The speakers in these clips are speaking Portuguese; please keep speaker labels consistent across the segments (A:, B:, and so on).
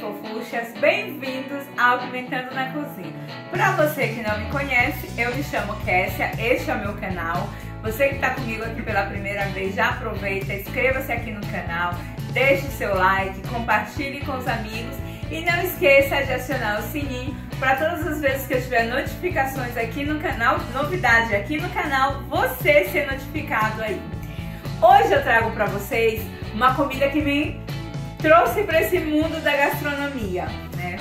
A: fofuchas, bem-vindos ao Apimentando na Cozinha. Para você que não me conhece, eu me chamo Kessia, este é o meu canal. Você que está comigo aqui pela primeira vez, já aproveita, inscreva-se aqui no canal, deixe seu like, compartilhe com os amigos e não esqueça de acionar o sininho para todas as vezes que eu tiver notificações aqui no canal, novidade aqui no canal, você ser notificado aí. Hoje eu trago para vocês uma comida que me trouxe para esse mundo da gastronomia, né?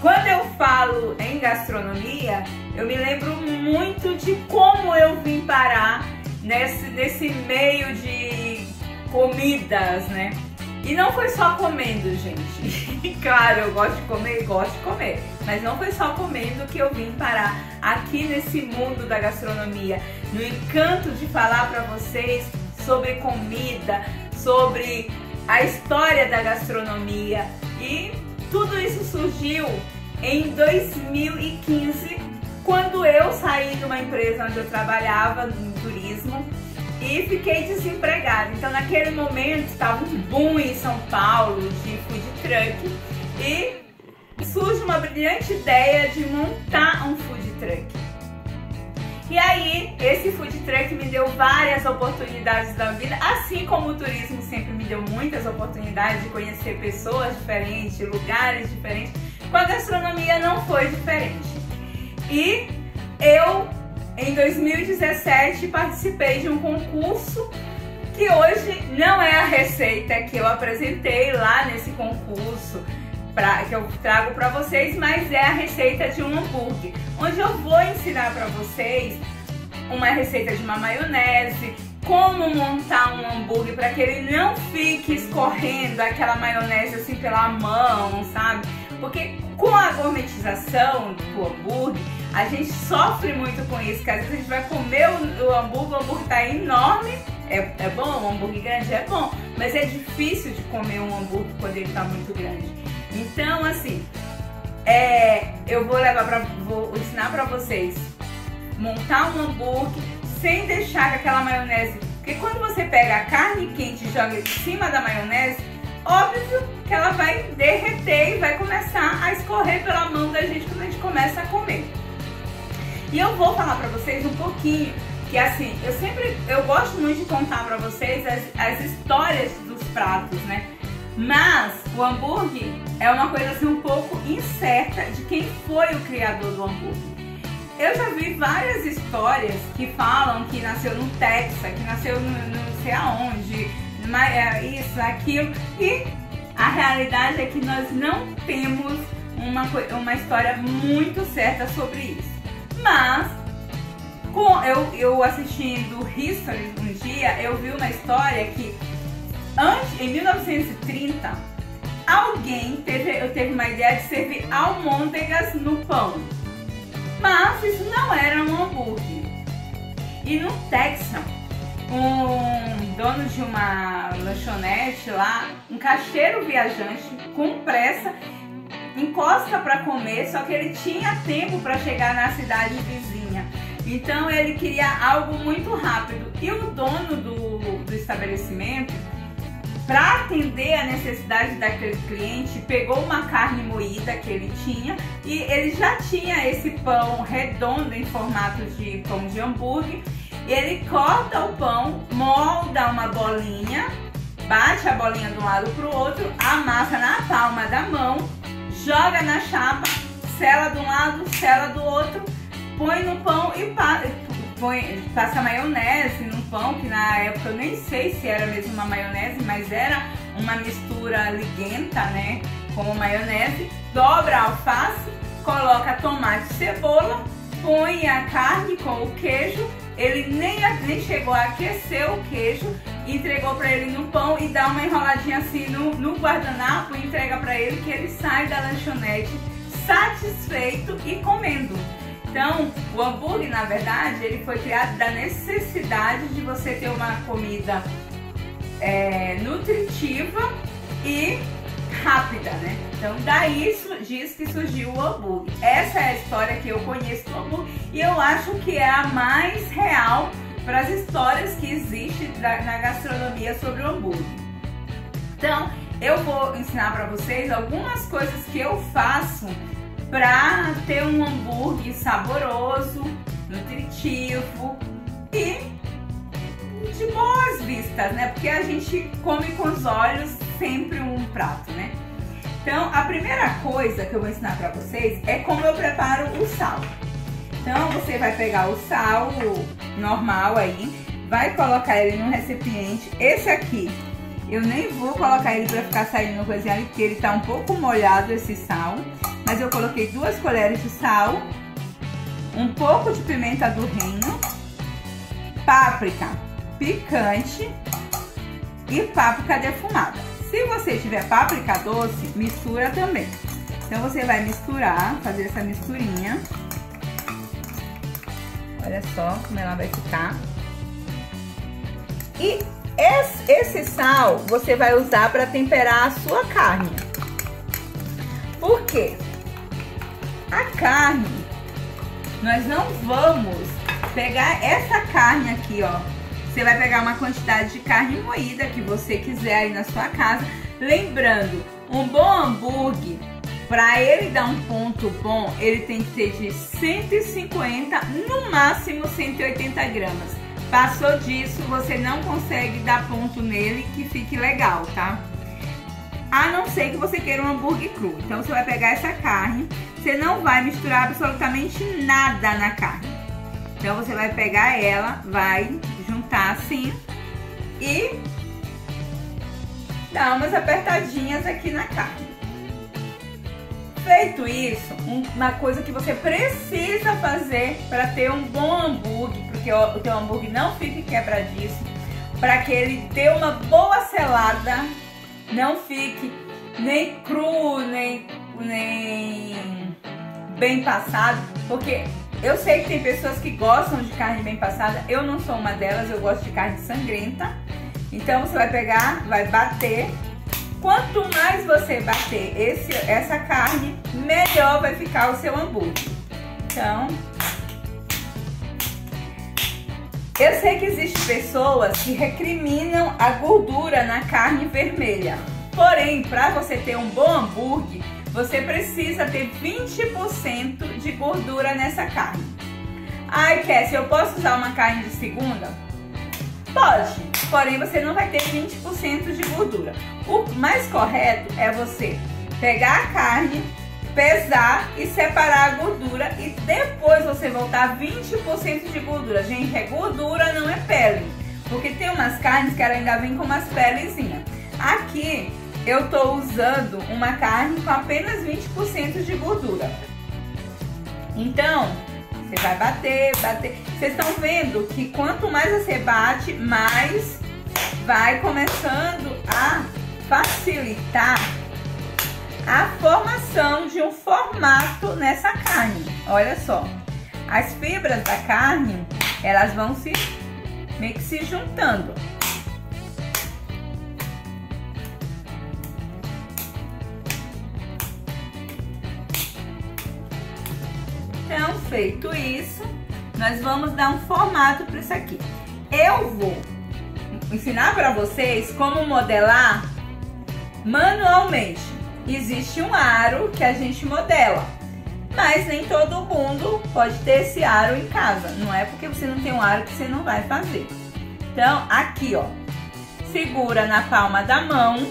A: Quando eu falo em gastronomia, eu me lembro muito de como eu vim parar nesse meio de comidas, né? E não foi só comendo, gente. Claro, eu gosto de comer, mas não foi só comendo que eu vim parar aqui nesse mundo da gastronomia, no encanto de falar para vocês sobre comida, sobre a história da gastronomia. E tudo isso surgiu em 2015, quando eu saí de uma empresa onde eu trabalhava no turismo e fiquei desempregada. Então naquele momento estava um boom em São Paulo de food truck e surge uma brilhante ideia de montar um food truck. E aí esse food truck me deu várias oportunidades da vida, assim como o turismo sempre me deu muitas oportunidades de conhecer pessoas diferentes, lugares diferentes. Com a gastronomia não foi diferente. E eu, em 2017, participei de um concurso que hoje não é a receita que eu apresentei lá nesse concurso, que eu trago para vocês, mas é a receita de um hambúrguer, onde eu vou ensinar para vocês uma receita de uma maionese, como montar um hambúrguer para que ele não fique escorrendo aquela maionese assim pela mão, sabe? Porque com a gourmetização do hambúrguer, a gente sofre muito com isso, que às vezes a gente vai comer o hambúrguer tá enorme, é bom, um hambúrguer grande é bom, mas é difícil de comer um hambúrguer quando ele tá muito grande. Então, assim, eu vou ensinar pra vocês montar um hambúrguer sem deixar aquela maionese, porque quando você pega a carne quente e joga em cima da maionese, óbvio que ela vai derreter e vai começar a escorrer pela mão da gente quando a gente começa a comer. E eu vou falar pra vocês um pouquinho, que assim, eu gosto muito de contar pra vocês as histórias dos pratos, né? Mas o hambúrguer é uma coisa assim um pouco incerta de quem foi o criador do hambúrguer. Eu já vi várias histórias que falam que nasceu no Texas, que nasceu não sei aonde, isso, aquilo, e a realidade é que nós não temos uma história muito certa sobre isso. Mas eu assistindo History um dia, eu vi uma história que em 1930 alguém teve uma ideia de servir almôndegas no pão, mas isso não era um hambúrguer. E no Texas, um dono de uma lanchonete lá, um caixeiro viajante com pressa, encosta para comer, só que ele tinha tempo para chegar na cidade vizinha. Então ele queria algo muito rápido. E o dono do estabelecimento, para atender a necessidade daquele cliente, pegou uma carne moída que ele tinha e ele já tinha esse pão redondo em formato de pão de hambúrguer. Ele corta o pão, molda uma bolinha, bate a bolinha de um lado para o outro, amassa na palma da mão, joga na chapa, sela de um lado, sela do outro, põe no pão e passa maionese no pão, que na época eu nem sei se era mesmo uma maionese, mas era uma mistura liguenta, né, como maionese. Dobra a alface, coloca tomate e cebola, põe a carne com o queijo. Ele nem chegou a aquecer o queijo, entregou para ele no pão e dá uma enroladinha assim no guardanapo e entrega para ele, que ele sai da lanchonete satisfeito e comendo. Então, o hambúrguer, na verdade, ele foi criado da necessidade de você ter uma comida nutritiva e rápida, né? Então, daí diz que surgiu o hambúrguer. Essa é a história que eu conheço do hambúrguer e eu acho que é a mais real para as histórias que existem na gastronomia sobre o hambúrguer. Então, eu vou ensinar para vocês algumas coisas que eu faço para ter um hambúrguer saboroso, nutritivo e de boas vistas, né? Porque a gente come com os olhos sempre um prato, né? Então, a primeira coisa que eu vou ensinar para vocês é como eu preparo o sal. Então, você vai pegar o sal normal aí, vai colocar ele num recipiente. Esse aqui, eu nem vou colocar ele para ficar saindo coisinha ali, porque ele tá um pouco molhado esse sal. Mas eu coloquei 2 colheres de sal, um pouco de pimenta do reino, páprica picante e páprica defumada. Se você tiver páprica doce, mistura também. Então você vai misturar, fazer essa misturinha. Olha só como ela vai ficar. E esse sal você vai usar para temperar a sua carne. Por quê? A carne, nós não vamos pegar essa carne aqui, ó. Você vai pegar uma quantidade de carne moída que você quiser aí na sua casa. Lembrando, um bom hambúrguer, para ele dar um ponto bom, ele tem que ter de 150, no máximo 180 gramas. Passou disso, você não consegue dar ponto nele que fique legal, tá? A não ser que você queira um hambúrguer cru. Então você vai pegar essa carne, você não vai misturar absolutamente nada na carne. Então você vai pegar ela, vai juntar assim e dar umas apertadinhas aqui na carne. Feito isso, uma coisa que você precisa fazer para ter um bom hambúrguer, porque o teu hambúrguer não fique quebradiço, para que ele dê uma boa selada, não fique nem cru, nem bem passado, porque eu sei que tem pessoas que gostam de carne bem passada, eu não sou uma delas, eu gosto de carne sangrenta. Então você vai pegar, vai bater. Quanto mais você bater essa carne, melhor vai ficar o seu hambúrguer. Então, eu sei que existem pessoas que recriminam a gordura na carne vermelha. Porém, para você ter um bom hambúrguer, você precisa ter 20% de gordura nessa carne. Ai, Kessia, eu posso usar uma carne de segunda? Pode, porém você não vai ter 20% de gordura. O mais correto é você pegar a carne, pesar e separar a gordura e depois você voltar 20% de gordura. Gente, é gordura, não é pele, porque tem umas carnes que ela ainda vem com umas pelezinhas. Aqui eu tô usando uma carne com apenas 20% de gordura. Então, você vai bater, bater. Vocês estão vendo que quanto mais você bate, mais vai começando a facilitar a formação de um formato nessa carne. Olha só, as fibras da carne, elas vão meio que se juntando. Então, feito isso, nós vamos dar um formato para isso aqui. Eu vou ensinar para vocês como modelar manualmente. Existe um aro que a gente modela, mas nem todo mundo pode ter esse aro em casa. Não é porque você não tem um aro que você não vai fazer. Então, aqui, ó, segura na palma da mão,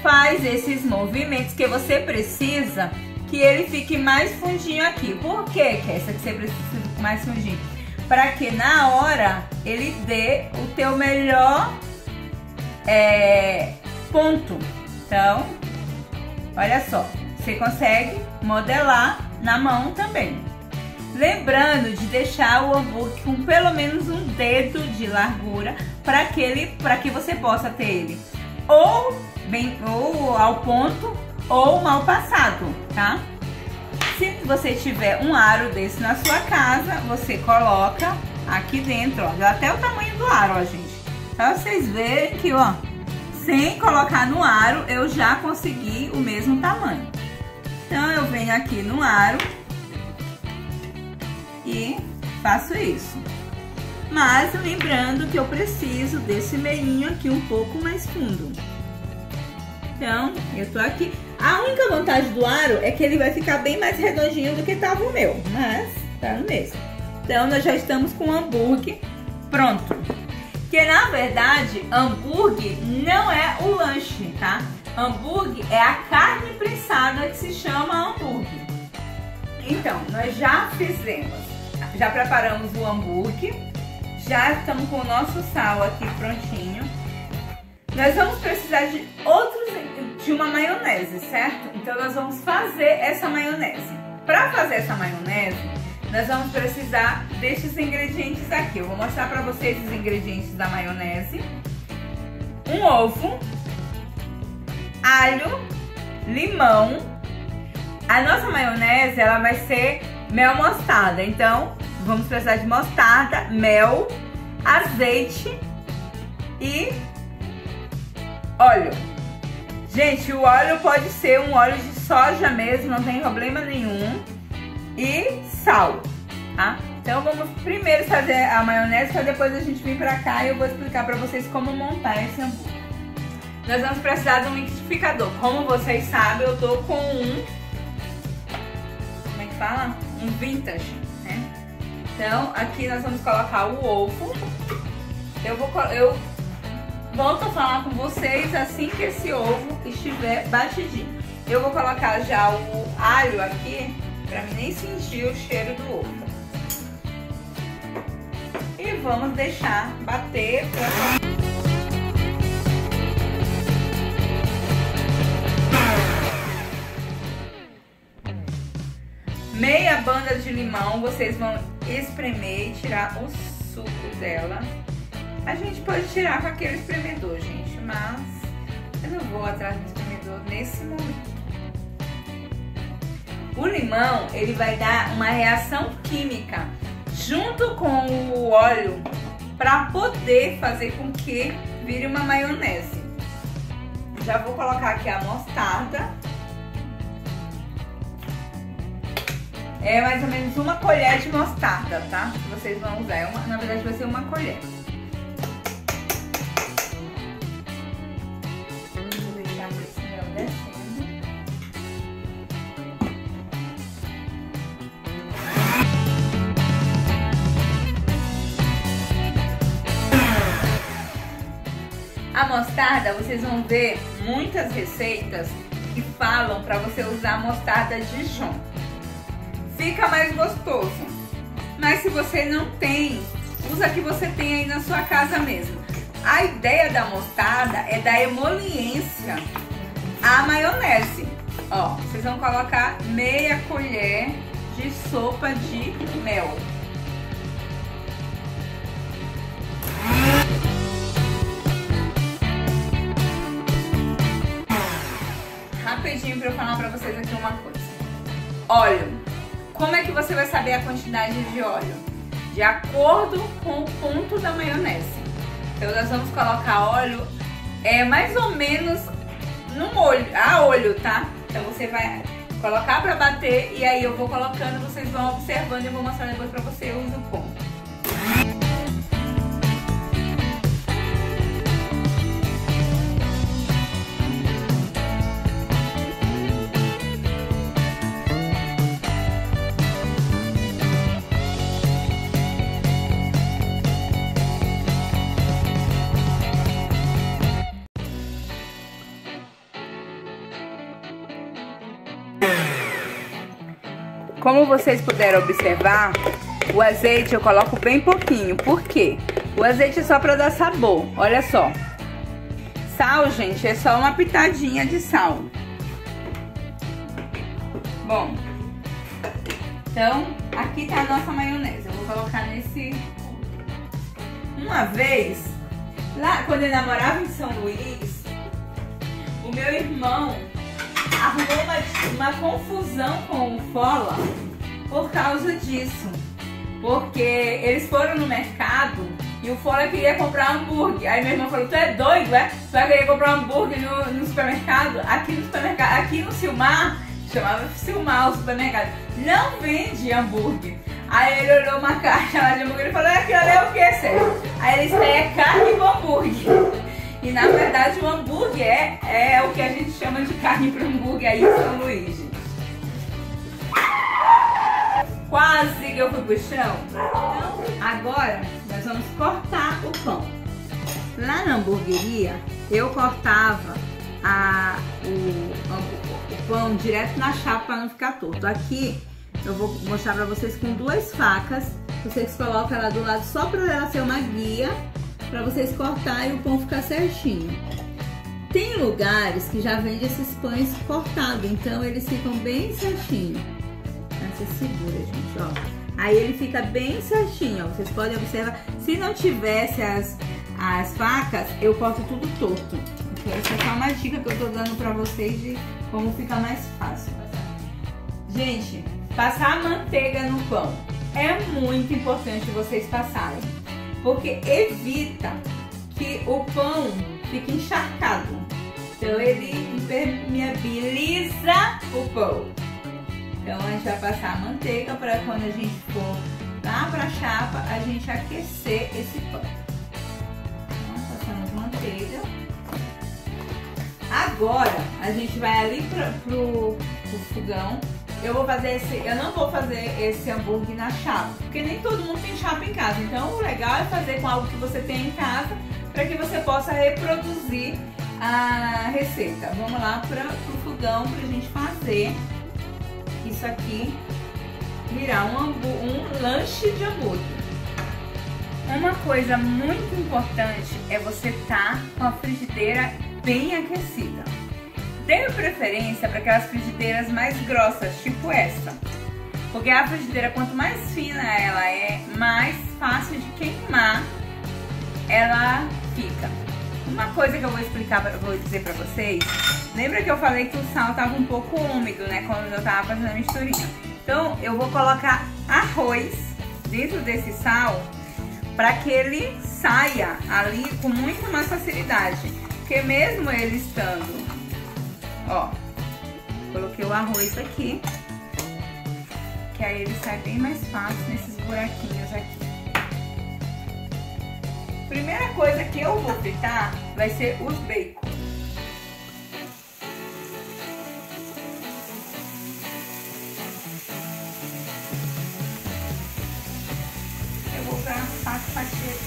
A: faz esses movimentos que você precisa que ele fique mais fundinho aqui. Por que, Kessia, que você precisa mais fundinho? Para que na hora ele dê o teu melhor ponto. Então, olha só, você consegue modelar na mão também. Lembrando de deixar o hambúrguer com pelo menos um dedo de largura para que você possa ter ele ou ao ponto ou mal passado, tá? Se você tiver um aro desse na sua casa, você coloca aqui dentro, ó, dá até o tamanho do aro, ó, gente. Pra vocês verem que, ó, sem colocar no aro, eu já consegui o mesmo tamanho. Então, eu venho aqui no aro e faço isso. Mas lembrando que eu preciso desse meinho aqui um pouco mais fundo. Então, eu tô aqui. A única vantagem do aro é que ele vai ficar bem mais redondinho do que tava o meu, mas tá no mesmo. Então, nós já estamos com o hambúrguer pronto. Que na verdade, hambúrguer não é o lanche, tá? Hambúrguer é a carne prensada que se chama hambúrguer. Então, nós já preparamos o hambúrguer, já estamos com o nosso sal aqui prontinho. Nós vamos precisar de uma maionese, certo? Então nós vamos fazer essa maionese. Para fazer essa maionese, nós vamos precisar destes ingredientes aqui. Eu vou mostrar para vocês os ingredientes da maionese. Um ovo, alho, limão. A nossa maionese, ela vai ser mel mostarda. Então, vamos precisar de mostarda, mel, azeite e óleo. Gente, o óleo pode ser um óleo de soja mesmo, não tem problema nenhum. E sal, tá? Então vamos primeiro fazer a maionese, para depois a gente vir pra cá e eu vou explicar pra vocês como montar esse hambúrguer. Nós vamos precisar de um liquidificador. Como vocês sabem, eu tô com como é que fala? Um vintage, né? Então aqui nós vamos colocar o ovo. Eu volto a falar com vocês assim que esse ovo estiver batidinho. Eu vou colocar já o alho aqui, pra mim nem sentir o cheiro do ovo. E vamos deixar bater pra... Meia banda de limão, vocês vão espremer e tirar o suco dela. A gente pode tirar com aquele espremedor, gente, mas eu não vou atrás do espremedor nesse momento. O limão, ele vai dar uma reação química junto com o óleo para poder fazer com que vire uma maionese. Já vou colocar aqui a mostarda. É mais ou menos uma colher de mostarda, tá? Que vocês vão usar. Na verdade vai ser uma colher. Vou deixar esse mel descendo. A mostarda, vocês vão ver muitas receitas que falam para você usar mostarda Dijon. Fica mais gostoso. Mas se você não tem, usa a que você tem aí na sua casa mesmo. A ideia da mostarda é dar emoliência à maionese. Ó, vocês vão colocar meia colher de sopa de mel. Rapidinho para eu falar para vocês aqui uma coisa. Óleo. Como é que você vai saber a quantidade de óleo? De acordo com o ponto da maionese. Então nós vamos colocar óleo mais ou menos no molho, a olho, tá? Então você vai colocar para bater e aí eu vou colocando, vocês vão observando e eu vou mostrar depois para vocês o ponto. Como vocês puderam observar, o azeite eu coloco bem pouquinho. Por quê? O azeite é só para dar sabor. Olha só. Sal, gente, é só uma pitadinha de sal. Bom, então aqui tá a nossa maionese. Eu vou colocar nesse... Uma vez, lá quando eu namorava em São Luís, o meu irmão arrumou uma confusão com o Fola por causa disso. Porque eles foram no mercado e o Fola queria comprar hambúrguer. Aí meu irmão falou, tu é doido, é? Tu vai querer comprar hambúrguer no supermercado? Aqui no Silmar, chamava Silmar o supermercado, não vende hambúrguer. Aí ele olhou uma caixa lá de hambúrguer e falou, aquilo ali é o que, Sérgio? Aí ele disse, é carne com hambúrguer. E na verdade o hambúrguer é o que a gente chama de carne para hambúrguer aí em São Luís, gente. Quase que eu fui pro chão. Então, agora nós vamos cortar o pão. Lá na hamburgueria, eu cortava o pão direto na chapa para não ficar torto. Aqui eu vou mostrar para vocês com duas facas. Vocês colocam ela do lado só para ela ser uma guia, para vocês cortarem e o pão ficar certinho. Tem lugares que já vende esses pães cortados, então eles ficam bem certinho. Você segura, gente, ó. Aí ele fica bem certinho, ó. Vocês podem observar. Se não tivesse as facas, eu corto tudo torto. Então, essa é só uma dica que eu tô dando pra vocês de como fica mais fácil. Gente, passar manteiga no pão é muito importante vocês passarem, porque evita que o pão fique encharcado. Então ele impermeabiliza o pão. Então a gente vai passar a manteiga para quando a gente for lá para a chapa, a gente aquecer esse pão. Então passamos manteiga. Agora a gente vai ali pro fogão. Eu não vou fazer esse hambúrguer na chapa, porque nem todo mundo tem chapa em casa. Então o legal é fazer com algo que você tem em casa, para que você possa reproduzir a receita. Vamos lá pro fogão para a gente fazer isso aqui virar um lanche de hambúrguer. Uma coisa muito importante é você estar com a frigideira bem aquecida. Dê preferência para aquelas frigideiras mais grossas, tipo essa, porque a frigideira, quanto mais fina ela é, mais fácil de queimar ela fica. Uma coisa que eu vou dizer pra vocês, lembra que eu falei que o sal tava um pouco úmido, né, quando eu tava fazendo a misturinha. Então eu vou colocar arroz dentro desse sal para que ele saia ali com muito mais facilidade, porque mesmo ele estando, ó, coloquei o arroz aqui, que aí ele sai bem mais fácil nesses buraquinhos aqui. Primeira coisa que eu vou fritar vai ser os bacon. Eu vou para as fatias.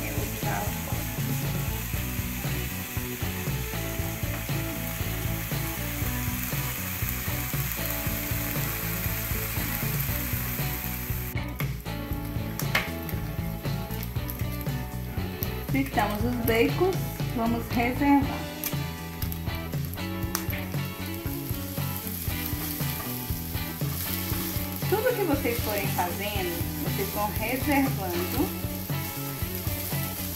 A: Eu vou usar fritamos os bacons, vamos reservar. Tudo que vocês forem fazendo, vocês vão reservando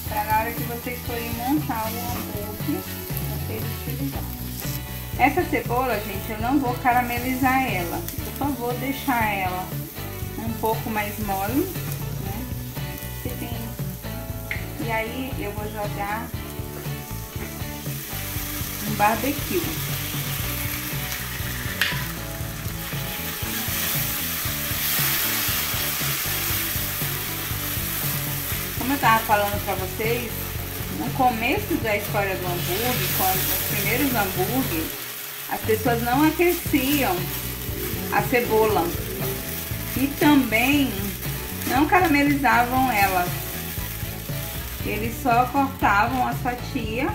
A: para na hora que vocês forem montar o hambúrguer, vocês utilizarem. Essa cebola, gente, eu não vou caramelizar ela. Por favor, deixar ela um pouco mais mole, né? E aí eu vou jogar um barbecue. Como eu tava falando pra vocês, no começo da história do hambúrguer, quando os primeiros hambúrgueres, as pessoas não aqueciam a cebola e também não caramelizavam elas. Eles só cortavam as fatias.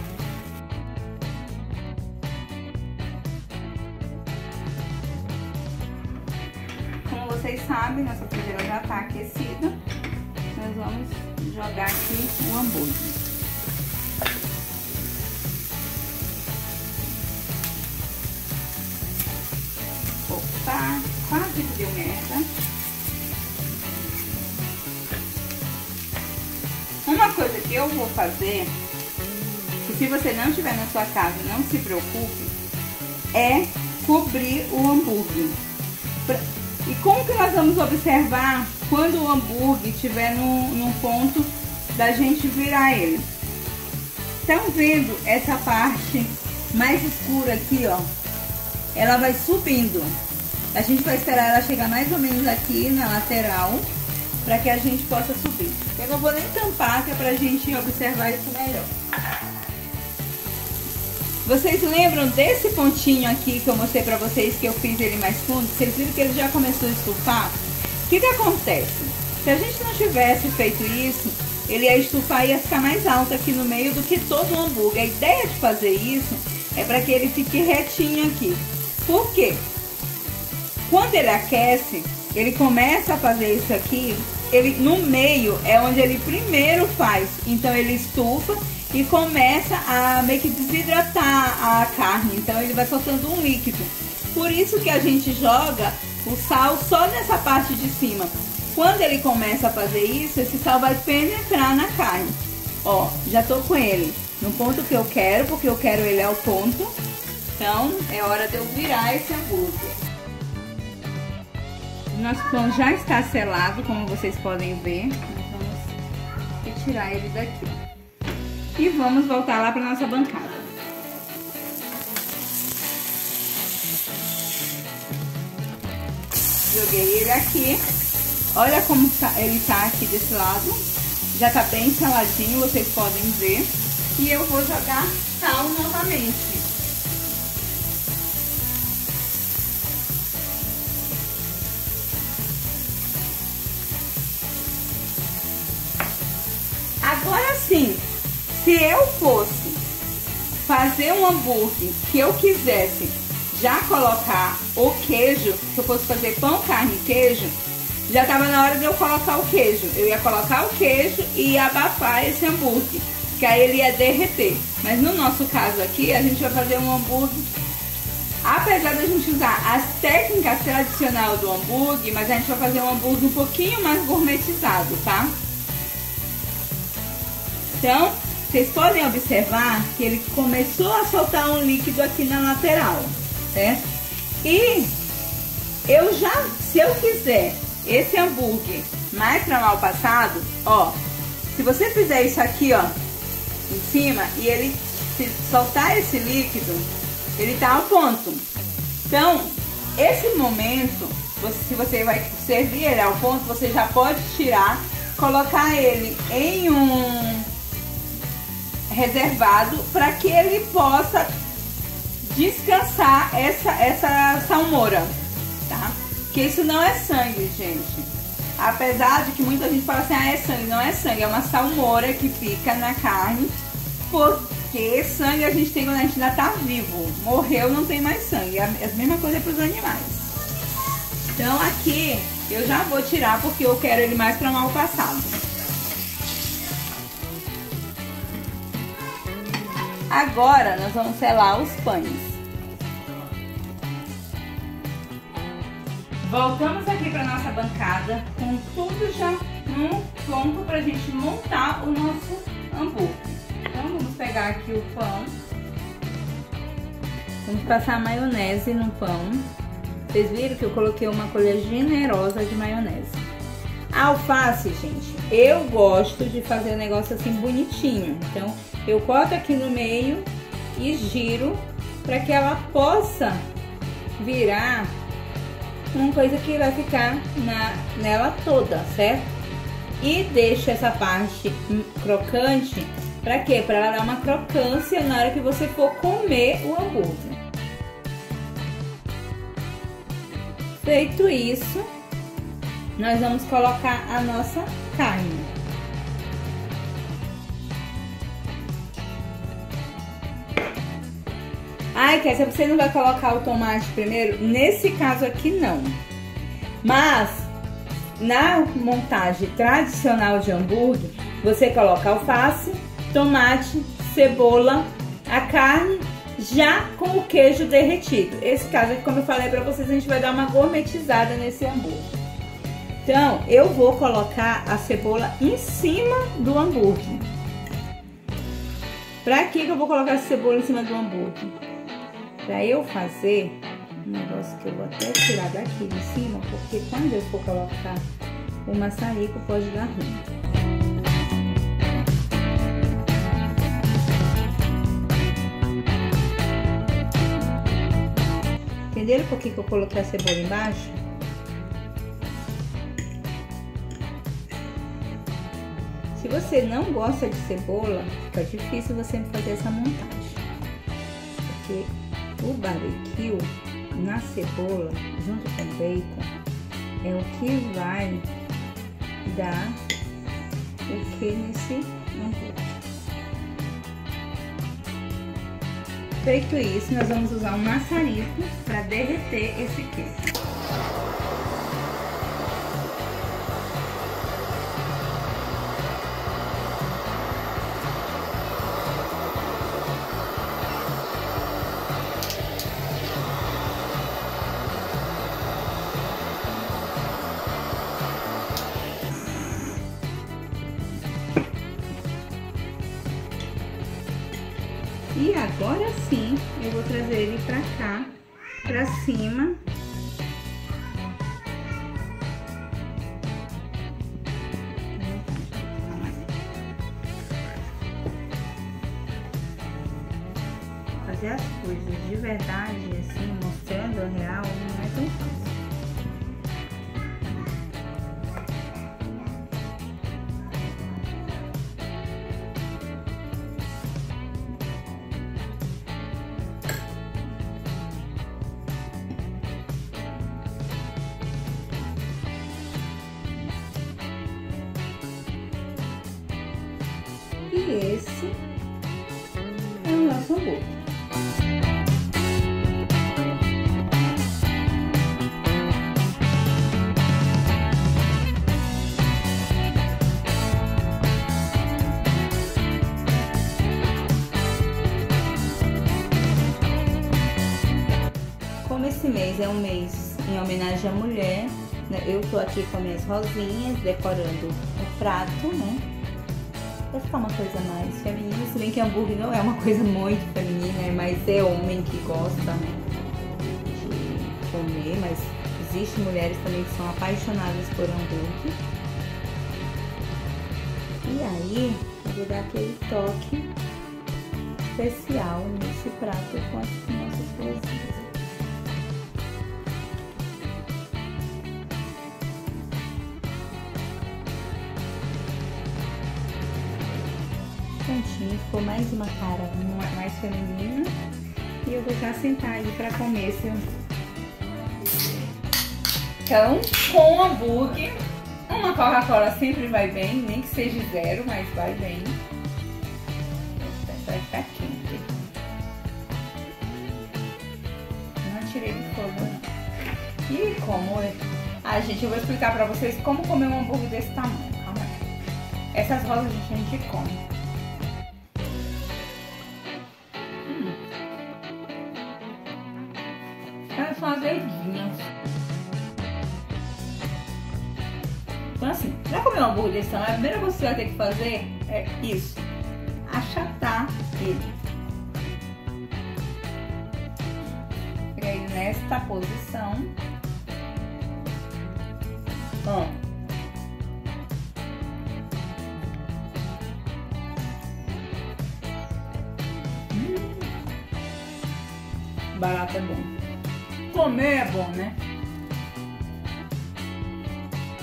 A: Como vocês sabem, nossa frigideira já está aquecida. Nós vamos jogar aqui o hambúrguer. Opa, quase que deu merda. Uma coisa que eu vou fazer, que se você não tiver na sua casa, não se preocupe, é cobrir o hambúrguer. E como que nós vamos observar quando o hambúrguer estiver num ponto da gente virar ele? Estão vendo essa parte mais escura aqui, ó? Ela vai subindo. A gente vai esperar ela chegar mais ou menos aqui na lateral para que a gente possa subir. Eu não vou nem tampar, que é pra gente observar isso melhor. Vocês lembram desse pontinho aqui que eu mostrei pra vocês, que eu fiz ele mais fundo? Vocês viram que ele já começou a estufar? O que acontece? Se a gente não tivesse feito isso, ele ia estufar e ia ficar mais alto aqui no meio do que todo o hambúrguer. A ideia de fazer isso é para que ele fique retinho aqui. Por quê? Quando ele aquece, ele começa a fazer isso aqui, ele no meio é onde ele primeiro faz. Então ele estufa e começa a meio que desidratar a carne. Então ele vai soltando um líquido. Por isso que a gente joga o sal só nessa parte de cima. Quando ele começa a fazer isso, esse sal vai penetrar na carne. Ó, já tô com ele no ponto que eu quero, porque eu quero ele ao ponto. Então é hora de eu virar esse hambúrguer. O nosso pão já está selado, como vocês podem ver. Nós vamos retirar ele daqui. E vamos voltar lá para nossa bancada. Joguei ele aqui. Olha como ele tá aqui desse lado. Já tá bem saladinho, vocês podem ver. E eu vou jogar sal novamente. Agora sim, se eu fosse fazer um hambúrguer que eu quisesse já colocar o queijo, se eu fosse fazer pão, carne e queijo, já estava na hora de eu colocar o queijo. Eu ia colocar o queijo e ia abafar esse hambúrguer, que aí ele ia derreter. Mas no nosso caso aqui, a gente vai fazer um hambúrguer, apesar da gente usar as técnicas tradicionais do hambúrguer, mas a gente vai fazer um hambúrguer um pouquinho mais gourmetizado, tá? Então, vocês podem observar que ele começou a soltar um líquido aqui na lateral, certo? E eu já, se eu quiser esse hambúrguer mais para mal passado, ó, se você fizer isso aqui, ó, em cima, e ele se soltar esse líquido, ele tá ao ponto. Então, esse momento, se você vai servir ele ao ponto, você já pode tirar, colocar ele em um reservado para que ele possa descansar essa salmoura, tá? Porque isso não é sangue, gente. Apesar de que muita gente fala assim, ah, é sangue. Não é sangue, é uma salmoura que fica na carne. Porque sangue a gente tem quando a gente ainda tá vivo. Morreu, não tem mais sangue. É a mesma coisa para os animais. Então aqui eu já vou tirar porque eu quero ele mais para mal passado. Agora nós vamos selar os pães. Voltamos aqui para nossa bancada com tudo já no ponto para a gente montar o nosso hambúrguer. Então vamos pegar aqui o pão. Vamos passar maionese no pão. Vocês viram que eu coloquei uma colher generosa de maionese. A alface, gente, eu gosto de fazer o negócio assim bonitinho. Então eu corto aqui no meio e giro para que ela possa virar uma coisa que vai ficar nela toda, certo? E deixo essa parte crocante, para quê? Para ela dar uma crocância na hora que você for comer o hambúrguer. Feito isso, nós vamos colocar a nossa carne. Ai, Kessia, você não vai colocar o tomate primeiro? Nesse caso aqui, não. Mas, na montagem tradicional de hambúrguer, você coloca alface, tomate, cebola, a carne, já com o queijo derretido. Esse caso aqui, como eu falei pra vocês, a gente vai dar uma gourmetizada nesse hambúrguer. Então, eu vou colocar a cebola em cima do hambúrguer. Pra que eu vou colocar a cebola em cima do hambúrguer? Pra eu fazer um negócio que eu vou até tirar daqui de cima, porque quando eu for colocar o maçarico pode dar ruim. Entenderam por que eu coloquei a cebola embaixo? Se você não gosta de cebola, fica difícil você fazer essa montagem. Porque o barbecue na cebola, junto com o bacon, é o que vai dar o que nesse hambúrguer. Feito isso, nós vamos usar um maçarico para derreter esse queijo. E agora sim, eu vou trazer ele pra cá, pra cima. Fazer as coisas de verdade, assim, mostrando a real, não é tão fácil. E esse é o nosso hambúrguer. Como esse mês é um mês em homenagem à mulher, né, eu tô aqui com minhas rosinhas, decorando o prato, né? Vai ficar uma coisa mais feminina, se bem que hambúrguer não é uma coisa muito feminina, mas é homem que gosta de comer, mas existem mulheres também que são apaixonadas por hambúrguer. E aí, eu vou dar aquele toque especial nesse prato com as nossas coisinhas. Prontinho, ficou mais uma cara mais feminina. E eu vou já sentar aí pra comer esse hambúrguer. Então, com o hambúrguer, uma Coca-Cola sempre vai bem, nem que seja 0, mas vai bem. Vai ficar quente. Não tirei do fogo, não. E como é? Ah, gente, eu vou explicar pra vocês como comer um hambúrguer desse tamanho. Calma aí. Essas rosas a gente come. Elas são as verdinhas. Então assim, pra comer um hambúrguer desse tamanho, a primeira coisa que você vai ter que fazer é isso. Achatar ele. Pegar ele nesta posição. Ó. Barato é bom. Comer é bom, né?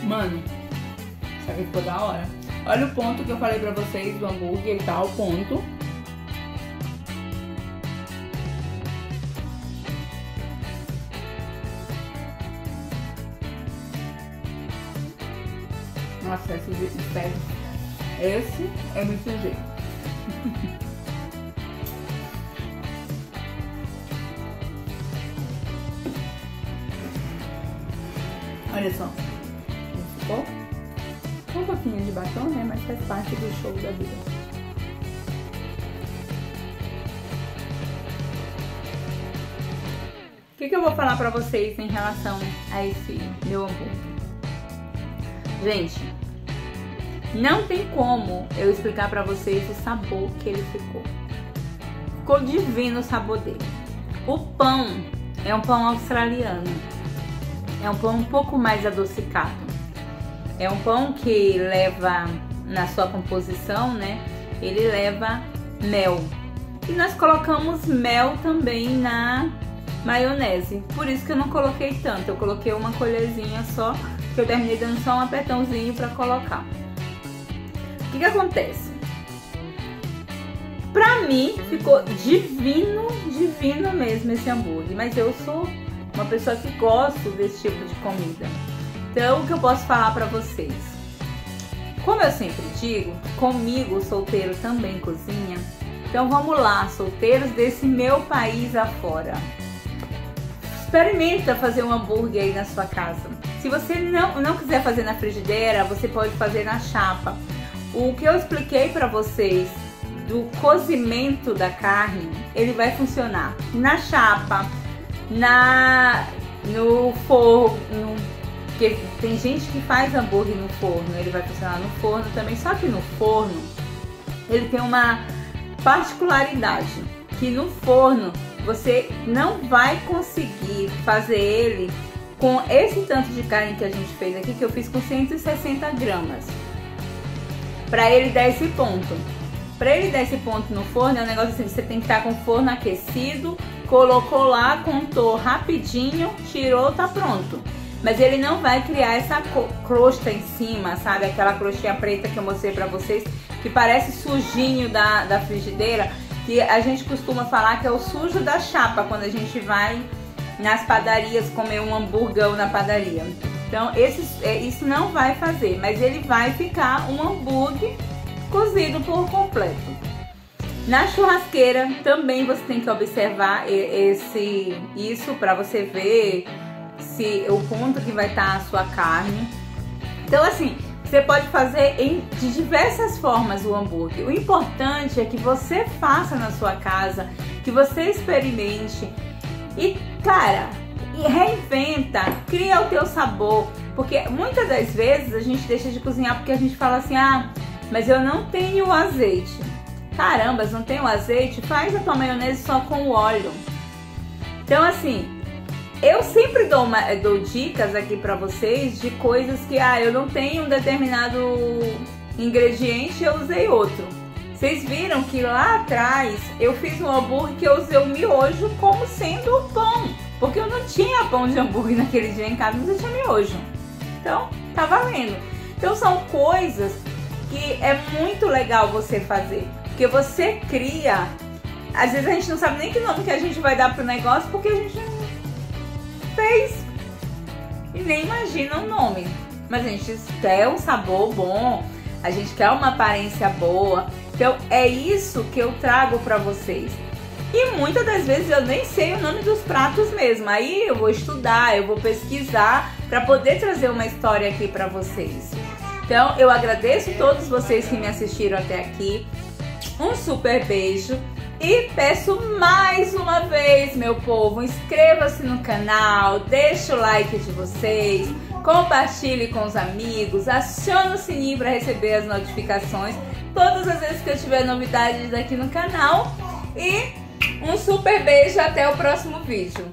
A: Mano, isso aqui ficou da hora. Olha o ponto que eu falei pra vocês do hambúrguer, ele tá ao ponto. Nossa, esse é muito jeito. Olha só, ficou um pouquinho de batom, né? Mas faz parte do show da vida. O que eu vou falar pra vocês em relação a esse meu hambúrguer? Gente, não tem como eu explicar pra vocês o sabor que ele ficou. Ficou divino o sabor dele. O pão é um pão australiano. É um pão um pouco mais adocicado. É um pão que leva, na sua composição, né? Ele leva mel. E nós colocamos mel também na maionese. Por isso que eu não coloquei tanto. Eu coloquei uma colherzinha só, que eu terminei dando só um apertãozinho pra colocar. O que acontece? Pra mim ficou divino, divino mesmo esse hambúrguer, mas eu sou uma pessoa que gosta desse tipo de comida. Então, o que eu posso falar pra vocês? Como eu sempre digo, comigo o solteiro também cozinha. Então vamos lá, solteiros desse meu país afora. Experimenta fazer um hambúrguer aí na sua casa. Se você não quiser fazer na frigideira, você pode fazer na chapa. O que eu expliquei pra vocês do cozimento da carne, ele vai funcionar na chapa, no forno, porque tem gente que faz hambúrguer no forno, ele vai funcionar no forno também, só que no forno ele tem uma particularidade, que no forno você não vai conseguir fazer ele com esse tanto de carne que a gente fez aqui, que eu fiz com 160 gramas, para ele dar esse ponto. Para ele dar esse ponto no forno, é um negócio assim, você tem que estar com o forno aquecido, colocou lá, contou rapidinho, tirou, tá pronto. Mas ele não vai criar essa crosta em cima, sabe? Aquela crostinha preta que eu mostrei pra vocês, que parece sujinho da frigideira, que a gente costuma falar que é o sujo da chapa, quando a gente vai nas padarias comer um hamburgão na padaria. Então isso não vai fazer, mas ele vai ficar um hambúrguer cozido por completo. Na churrasqueira também você tem que observar isso para você ver se o ponto que vai estar a sua carne. Então assim, você pode fazer de diversas formas o hambúrguer. O importante é que você faça na sua casa, que você experimente e, cara, reinventa, cria o teu sabor, porque muitas das vezes a gente deixa de cozinhar porque a gente fala assim, ah, mas eu não tenho azeite. Caramba, não tenho azeite? Faz a tua maionese só com o óleo. Então assim, eu sempre dou dicas aqui pra vocês de coisas que, eu não tenho um determinado ingrediente, eu usei outro. Vocês viram que lá atrás eu fiz um hambúrguer que eu usei o miojo como sendo o pão, porque eu não tinha pão de hambúrguer naquele dia em casa, mas eu tinha miojo. Então, tá valendo. Então são coisas que é muito legal você fazer, porque você cria. Às vezes a gente não sabe nem que nome que a gente vai dar pro negócio, porque a gente não fez e nem imagina o nome, mas a gente quer um sabor bom, a gente quer uma aparência boa. Então é isso que eu trago pra vocês. E muitas das vezes eu nem sei o nome dos pratos mesmo, aí eu vou estudar, eu vou pesquisar para poder trazer uma história aqui pra vocês. Então eu agradeço todos vocês que me assistiram até aqui, um super beijo e peço mais uma vez, meu povo, inscreva-se no canal, deixa o like de vocês, compartilhe com os amigos, acione o sininho para receber as notificações todas as vezes que eu tiver novidades aqui no canal e um super beijo, até o próximo vídeo.